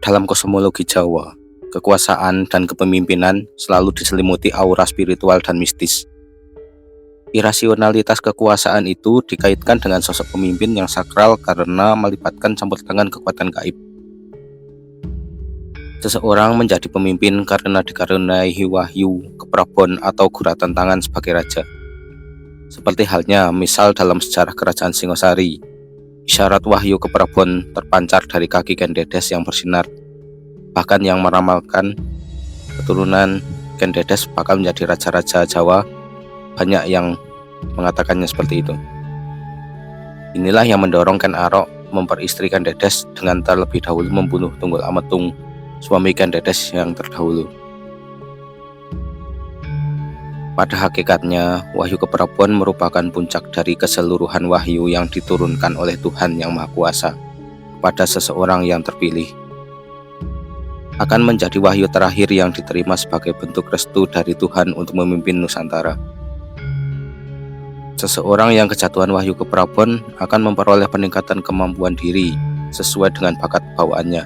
Dalam kosmologi Jawa, kekuasaan dan kepemimpinan selalu diselimuti aura spiritual dan mistis. Irasionalitas kekuasaan itu dikaitkan dengan sosok pemimpin yang sakral karena melibatkan campur tangan kekuatan gaib. Seseorang menjadi pemimpin karena dikaruniai wahyu, keprabon, atau guratan tangan sebagai raja. Seperti halnya misal dalam sejarah kerajaan Singosari, isyarat wahyu keprabon terpancar dari kaki Ken Dedes yang bersinar, bahkan yang meramalkan keturunan Ken Dedes bakal menjadi raja-raja Jawa. Banyak yang mengatakannya seperti itu. Inilah yang mendorong Ken Arok memperistrikan Dedes dengan terlebih dahulu membunuh Tunggul Ametung, suami Ken Dedes yang terdahulu. Pada hakikatnya, wahyu keprabon merupakan puncak dari keseluruhan wahyu yang diturunkan oleh Tuhan Yang Maha Kuasa kepada seseorang yang terpilih. Akan menjadi wahyu terakhir yang diterima sebagai bentuk restu dari Tuhan untuk memimpin Nusantara. Seseorang yang kejatuhan wahyu keprabon akan memperoleh peningkatan kemampuan diri sesuai dengan bakat bawaannya.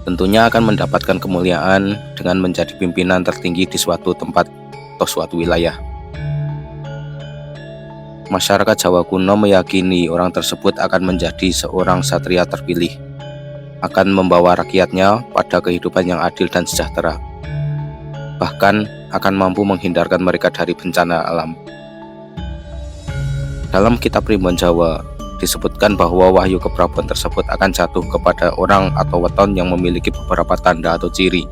Tentunya akan mendapatkan kemuliaan dengan menjadi pimpinan tertinggi di suatu tempat atau suatu wilayah. Masyarakat Jawa kuno meyakini orang tersebut akan menjadi seorang satria terpilih, akan membawa rakyatnya pada kehidupan yang adil dan sejahtera, bahkan akan mampu menghindarkan mereka dari bencana alam. Dalam kitab Primbon Jawa disebutkan bahwa wahyu keprabon tersebut akan jatuh kepada orang atau weton yang memiliki beberapa tanda atau ciri.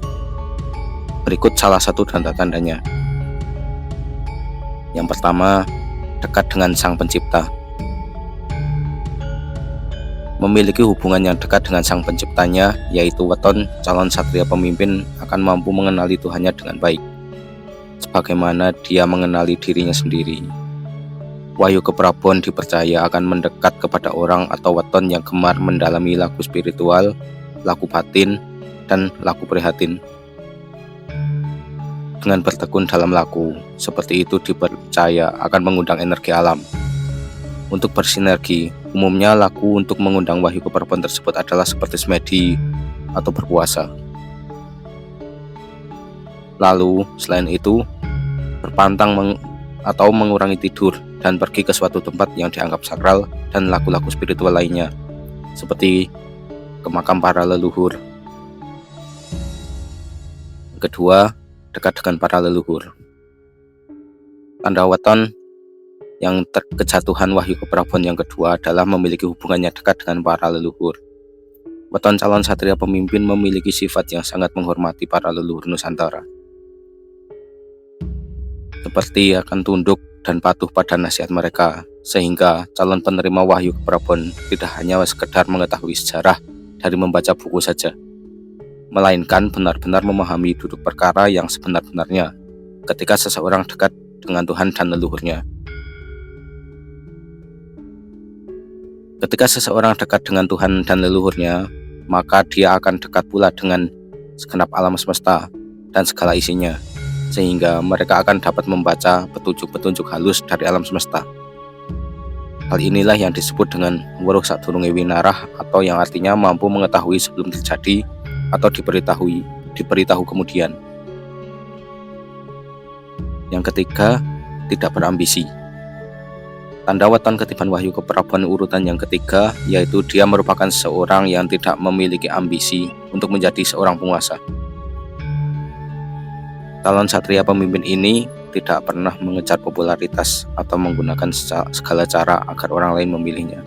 Berikut salah satu tanda-tandanya. Yang pertama, dekat dengan Sang Pencipta. Memiliki hubungan yang dekat dengan Sang Penciptanya, yaitu weton calon satria pemimpin akan mampu mengenali Tuhannya dengan baik, sebagaimana dia mengenali dirinya sendiri. Wahyu keprabon dipercaya akan mendekat kepada orang atau weton yang gemar mendalami laku spiritual, laku batin, dan laku prihatin. Dengan bertekun dalam laku, seperti itu dipercaya akan mengundang energi alam. Untuk bersinergi, umumnya laku untuk mengundang wahyu keprabon tersebut adalah seperti semedi atau berpuasa. Lalu, selain itu, berpantang atau mengurangi tidur dan pergi ke suatu tempat yang dianggap sakral dan laku-laku spiritual lainnya, seperti ke makam para leluhur. Kedua, dekat dengan para leluhur. Tanda weton yang kejatuhan wahyu keprabon yang kedua adalah memiliki hubungannya dekat dengan para leluhur. Weton calon satria pemimpin memiliki sifat yang sangat menghormati para leluhur Nusantara, seperti akan tunduk dan patuh pada nasihat mereka, sehingga calon penerima wahyu keprabon tidak hanya sekedar mengetahui sejarah dari membaca buku saja, melainkan benar-benar memahami duduk perkara yang sebenar-benarnya ketika seseorang dekat dengan Tuhan dan leluhurnya. Ketika seseorang dekat dengan Tuhan dan leluhurnya, maka dia akan dekat pula dengan segenap alam semesta dan segala isinya, sehingga mereka akan dapat membaca petunjuk-petunjuk halus dari alam semesta. Hal inilah yang disebut dengan weruh sadurunge winarah, atau yang artinya mampu mengetahui sebelum terjadi atau diberitahu kemudian. Yang ketiga, tidak berambisi. Tanda weton ketiban wahyu keprabon urutan yang ketiga, yaitu dia merupakan seorang yang tidak memiliki ambisi untuk menjadi seorang penguasa. Calon satria pemimpin ini tidak pernah mengejar popularitas atau menggunakan segala cara agar orang lain memilihnya.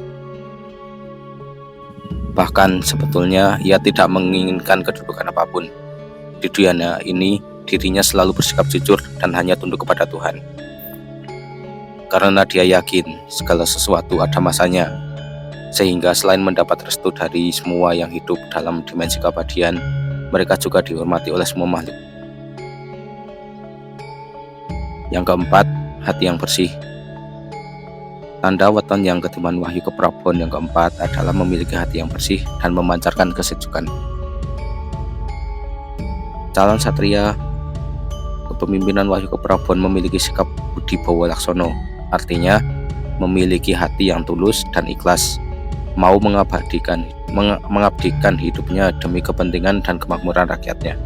Bahkan sebetulnya ia tidak menginginkan kedudukan apapun. Di dunia ini dirinya selalu bersikap jujur dan hanya tunduk kepada Tuhan. Karena dia yakin segala sesuatu ada masanya, sehingga selain mendapat restu dari semua yang hidup dalam dimensi keabadian, mereka juga dihormati oleh semua makhluk. Yang keempat, hati yang bersih. Tanda weton yang ketiban wahyu keprabon yang keempat adalah memiliki hati yang bersih dan memancarkan kesejukan. Calon satria kepemimpinan wahyu keprabon memiliki sikap budi bawa laksono, artinya memiliki hati yang tulus dan ikhlas, mau mengabdikan hidupnya demi kepentingan dan kemakmuran rakyatnya.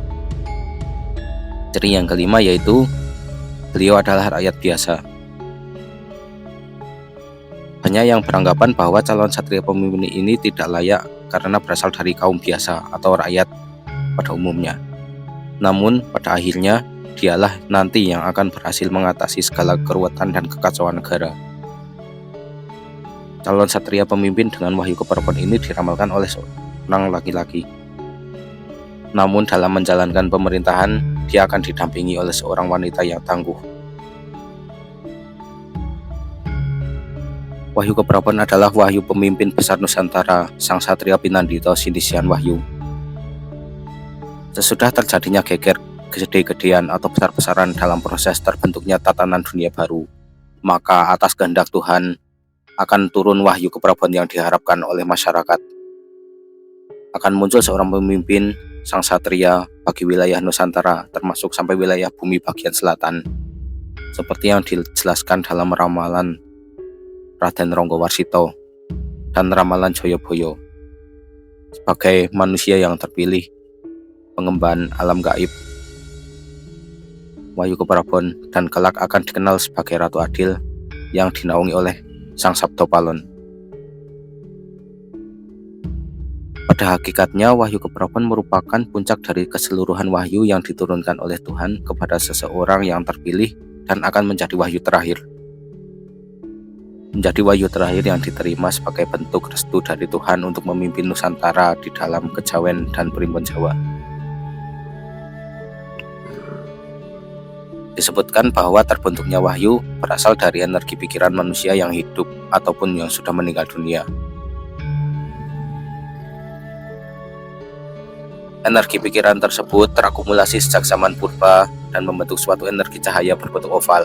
Ciri yang kelima yaitu beliau adalah rakyat biasa. Banyak yang beranggapan bahwa calon satria pemimpin ini tidak layak karena berasal dari kaum biasa atau rakyat pada umumnya. Namun pada akhirnya dialah nanti yang akan berhasil mengatasi segala keruwetan dan kekacauan negara. Calon satria pemimpin dengan wahyu keprabon ini diramalkan oleh seorang laki-laki. Namun dalam menjalankan pemerintahan, dia akan didampingi oleh seorang wanita yang tangguh. Wahyu keprabon adalah wahyu pemimpin besar Nusantara, Sang Satria Pinandito Sindisian Wahyu. Sesudah terjadinya geger, gede-gedean atau besar-besaran dalam proses terbentuknya tatanan dunia baru, maka atas kehendak Tuhan akan turun wahyu keprabon yang diharapkan oleh masyarakat. Akan muncul seorang pemimpin sang satria bagi wilayah Nusantara, termasuk sampai wilayah bumi bagian selatan, seperti yang dijelaskan dalam ramalan Raden Ronggowarsito dan ramalan Joyoboyo. Sebagai manusia yang terpilih, pengemban alam gaib, wahyu keprabon dan kelak akan dikenal sebagai Ratu Adil yang dinaungi oleh Sang Sabdo Palon. Pada hakikatnya, wahyu keprabon merupakan puncak dari keseluruhan wahyu yang diturunkan oleh Tuhan kepada seseorang yang terpilih dan akan menjadi wahyu terakhir. Menjadi wahyu terakhir yang diterima sebagai bentuk restu dari Tuhan untuk memimpin Nusantara di dalam kejawen dan Primbon Jawa. Disebutkan bahwa terbentuknya wahyu berasal dari energi pikiran manusia yang hidup ataupun yang sudah meninggal dunia. Energi pikiran tersebut terakumulasi sejak zaman purba dan membentuk suatu energi cahaya berbentuk oval.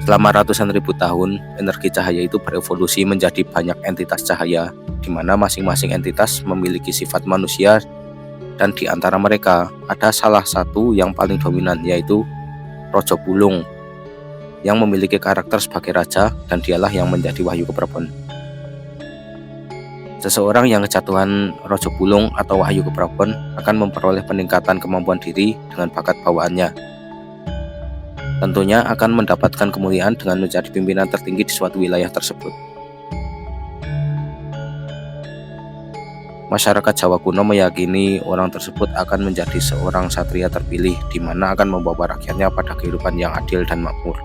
Selama ratusan ribu tahun, energi cahaya itu berevolusi menjadi banyak entitas cahaya, di mana masing-masing entitas memiliki sifat manusia, dan di antara mereka ada salah satu yang paling dominan, yaitu Rojo Bulung, yang memiliki karakter sebagai raja, dan dialah yang menjadi wahyu keprabon. Seseorang yang kejatuhan Rojo Bulung atau wahyu keprabon akan memperoleh peningkatan kemampuan diri dengan bakat bawaannya. Tentunya akan mendapatkan kemuliaan dengan menjadi pimpinan tertinggi di suatu wilayah tersebut. Masyarakat Jawa kuno meyakini orang tersebut akan menjadi seorang satria terpilih, di mana akan membawa rakyatnya pada kehidupan yang adil dan makmur.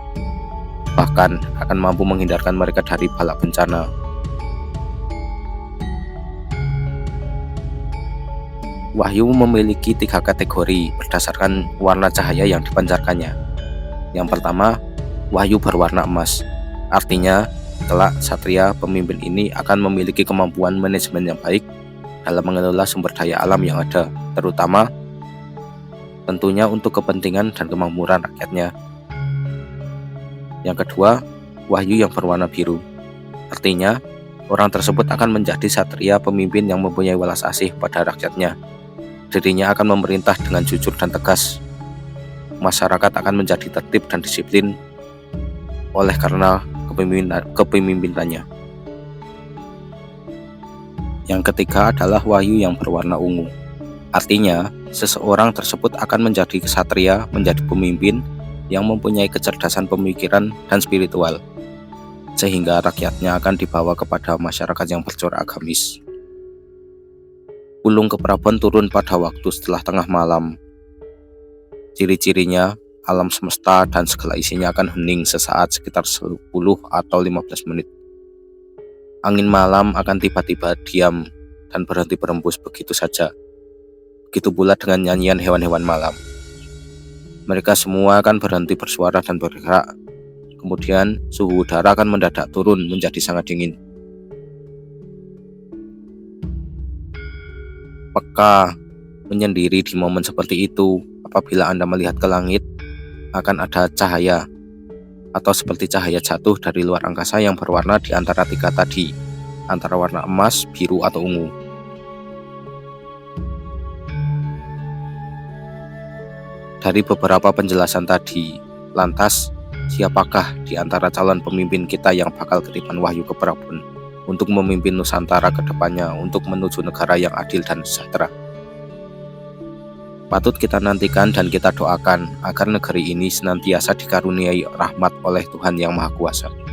Bahkan akan mampu menghindarkan mereka dari bala bencana. Wahyu memiliki 3 kategori berdasarkan warna cahaya yang dipancarkannya. Yang pertama, wahyu berwarna emas. Artinya, kelak satria pemimpin ini akan memiliki kemampuan manajemen yang baik dalam mengelola sumber daya alam yang ada, terutama tentunya untuk kepentingan dan kemakmuran rakyatnya. Yang kedua, wahyu yang berwarna biru. Artinya, orang tersebut akan menjadi satria pemimpin yang mempunyai welas asih pada rakyatnya. Dirinya akan memerintah dengan jujur dan tegas. Masyarakat akan menjadi tertib dan disiplin oleh karena kepemimpinannya. Yang ketiga adalah wahyu yang berwarna ungu. Artinya, seseorang tersebut akan menjadi ksatria, menjadi pemimpin yang mempunyai kecerdasan pemikiran dan spiritual, sehingga rakyatnya akan dibawa kepada masyarakat yang bercorak agamis. Bulung keprabon turun pada waktu setelah tengah malam. Ciri-cirinya, alam semesta dan segala isinya akan hening sesaat sekitar 10 atau 15 menit. Angin malam akan tiba-tiba diam dan berhenti berembus begitu saja. Begitu pula dengan nyanyian hewan-hewan malam. Mereka semua akan berhenti bersuara dan bergerak. Kemudian suhu udara akan mendadak turun menjadi sangat dingin. Peka menyendiri di momen seperti itu. Apabila Anda melihat ke langit, akan ada cahaya atau seperti cahaya jatuh dari luar angkasa yang berwarna di antara 3 tadi, antara warna emas, biru, atau ungu. Dari beberapa penjelasan tadi, lantas siapakah di antara calon pemimpin kita yang bakal ketiban wahyu keprabon untuk memimpin Nusantara ke depannya untuk menuju negara yang adil dan sejahtera. Patut kita nantikan dan kita doakan agar negeri ini senantiasa dikaruniai rahmat oleh Tuhan Yang Maha Kuasa.